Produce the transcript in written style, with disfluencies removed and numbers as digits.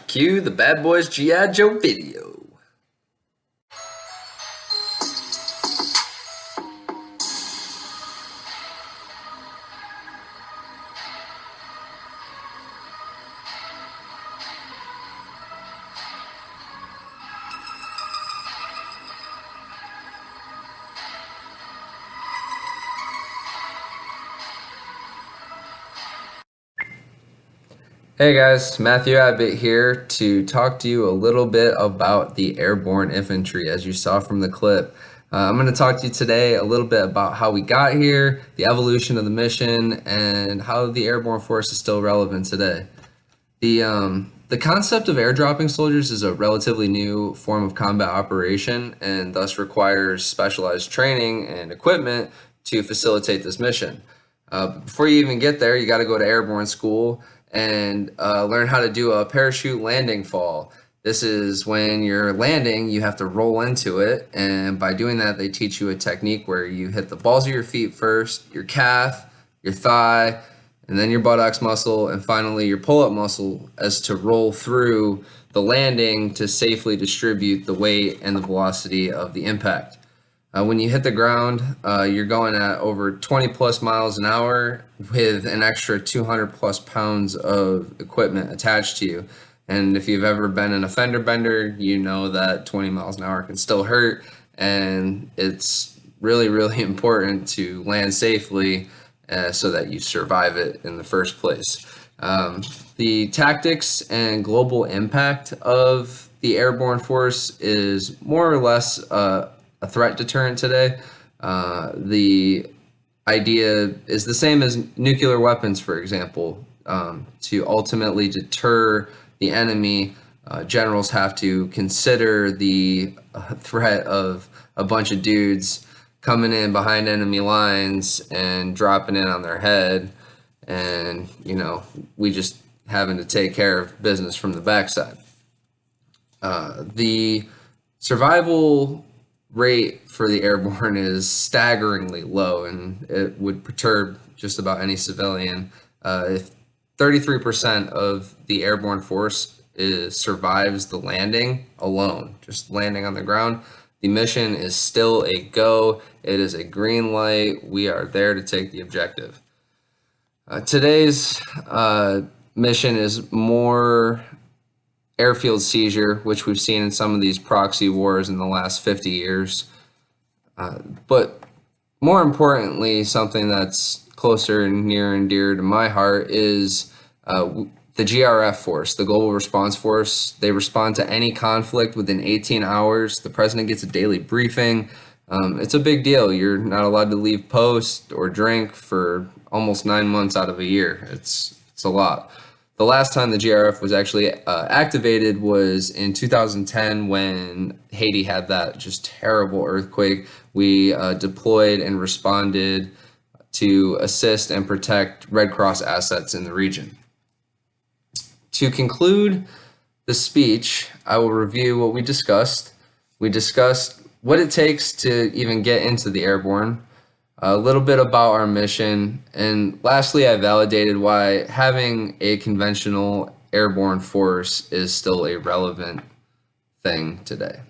Cue the Bad Boys G.I. Joe video. Hey guys, Matthew Abbott here to talk to you a little bit about the Airborne Infantry, as you saw from the clip. I'm going to talk to you today a little bit about how we got here, the evolution of the mission, and how the Airborne Force is still relevant today. The concept of airdropping soldiers is a relatively new form of combat operation and thus requires specialized training and equipment to facilitate this mission. Before you even get there, you got to go to airborne school and learn how to do a parachute landing fall. This is when you're landing, you have to roll into it, and by doing that, they teach you a technique where you hit the balls of your feet first, your calf, your thigh, and then your buttocks muscle, and finally your pull-up muscle as to roll through the landing to safely distribute the weight and the velocity of the impact. When you hit the ground, you're going at over 20 plus miles an hour with an extra 200 plus pounds of equipment attached to you. And if you've ever been in a fender bender, you know that 20 miles an hour can still hurt, and it's really, really important to land safely so that you survive it in the first place. The tactics and global impact of the airborne force is more or less a threat deterrent today. The idea is the same as nuclear weapons, for example. To ultimately deter the enemy, generals have to consider the threat of a bunch of dudes coming in behind enemy lines and dropping in on their head, and we just having to take care of business from the backside. The survival rate for the airborne is staggeringly low, and it would perturb just about any civilian. If 33% of the airborne force survives the landing alone, just landing on the ground, the mission is still a go. It is a green light. We are there to take the objective. Today's mission is more airfield seizure, which we've seen in some of these proxy wars in the last 50 years. But more importantly, something that's closer and near and dear to my heart is the GRF force, the Global Response Force. They respond to any conflict within 18 hours. The president gets a daily briefing. It's a big deal. You're not allowed to leave post or drink for almost 9 months out of a year. It's a lot. The last time the GRF was actually activated was in 2010 when Haiti had that just terrible earthquake. We deployed and responded to assist and protect Red Cross assets in the region. To conclude the speech, I will review what we discussed. We discussed what it takes to even get into the airborne, a little bit about our mission, and lastly, I validated why having a conventional airborne force is still a relevant thing today.